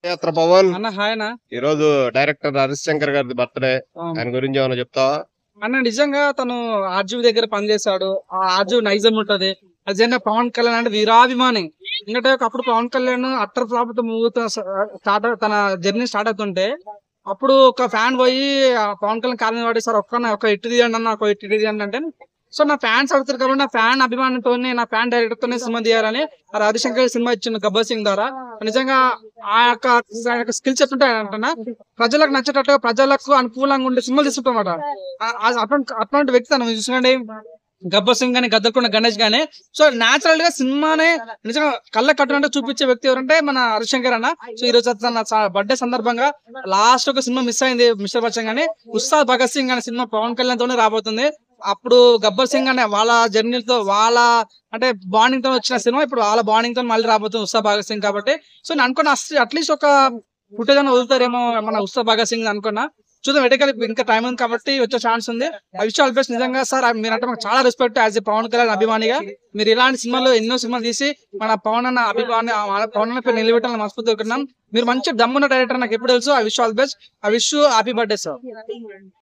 యాత్ర పవన్ అన్న హాయ్ అన్న. ఈ రోజు డైరెక్టర్ హరీష్ శంకర్ గారి బర్త్డే. ఆయన గురించి ఏమైనా చెప్తావా? అన్న నిజంగా తను ఆర్జీవి దగ్గర పనిచేశాడు. ఆ ఆర్జీవి నైజం ఉంటది. అదేనా పవన్ కళ్యాణ్ అంటే వీరాభిమాని. ఎందుకంటే అప్పుడు పవన్ కళ్యాణ్ అట్టర్ ఫ్లాప్ తో మూవీతో స్టార్ట్ తన జర్నీ స్టార్ట్ అవుతుంటే అప్పుడు ఒక ఫ్యాన్ పోయి ఆ పవన్ కళ్యాణ్ కాలం వాడి సార్ ఒక ఇటు తీయండి అన్న, ఒక ఇటు తీయండి అంటే సో నా ఫ్యాన్స్ అవుతారు కాబట్టి నా ఫ్యాన్ అభిమానంతో నా ఫ్యాన్ డైరెక్టర్ తోనే సినిమా తీయాలని రవిశంకర్ సినిమా ఇచ్చిన గబ్బర్ సింగ్ ద్వారా నిజంగా ఆ యొక్క స్కిల్ చెప్తుంటే అంటున్నా ప్రజలకు నచ్చేటట్టుగా ప్రజలకు అనుకూలంగా ఉండే సినిమాలు తీసుకుంటామాట. అట్లాంటి వ్యక్తి తను చూసుకోండి. గబ్బర్ సింగ్ గానీ గద్దలకొండ గణేష్ గానీ సో నాచురల్ గా సినిమానే నిజంగా కళ్ళ కట్టినట్టు చూపించే వ్యక్తి ఎవరంటే మన హరిశంకర్ అన్న. సో ఈ రోజు తన బర్త్డే సందర్భంగా లాస్ట్ ఒక సినిమా మిస్ అయింది మిస్టర్ బచ్చన్ గానీ ఉస్తాద్ భగత్ సింగ్ అనే సినిమా పవన్ కళ్యాణ్ తోనే రాబోతుంది. అప్పుడు గబ్బర్ సింగ్ అనే వాళ్ళ జర్నీతో వాళ్ళ అంటే బాండింగ్ తో వచ్చిన సినిమా ఇప్పుడు వాళ్ళ బాండింగ్ తో మళ్ళీ రాబోతుంది ఉస్తాద్ భగత్ సింగ్ కాబట్టి సో నేను అనుకున్నా అట్లీస్ట్ ఒక ఫుటేజ్ అని వదులుతారేమో మన ఉస్తాద్ భగత్ సింగ్ అనుకున్నా. చూద్దాం ఎటకాలి ఇంకా టైం ఉంది కాబట్టి వచ్చే ఛాన్స్ ఉంది. ఆ విషయాలు బెస్ట్ నిజంగా సార్ మీరంటే మాకు చాలా respect as a Pawan Kalyan అభిమానిగా. మీరు ఇలాంటి సినిమాలు ఎన్నో సినిమాలు తీసి మన పవన్ అన్న అభిమాని పవన్ అన్న పేరు నిలబెట్టాలని మనస్ఫూర్తి అనుకున్నాం. మీరు మంచి దమ్మున్న డైరెక్టర్ నాకు ఎప్పుడు తెలుసు. ఆ విష్ ఆల్ బెస్ట్. ఆ విష్ హ్యాపీ బర్త్డే సార్.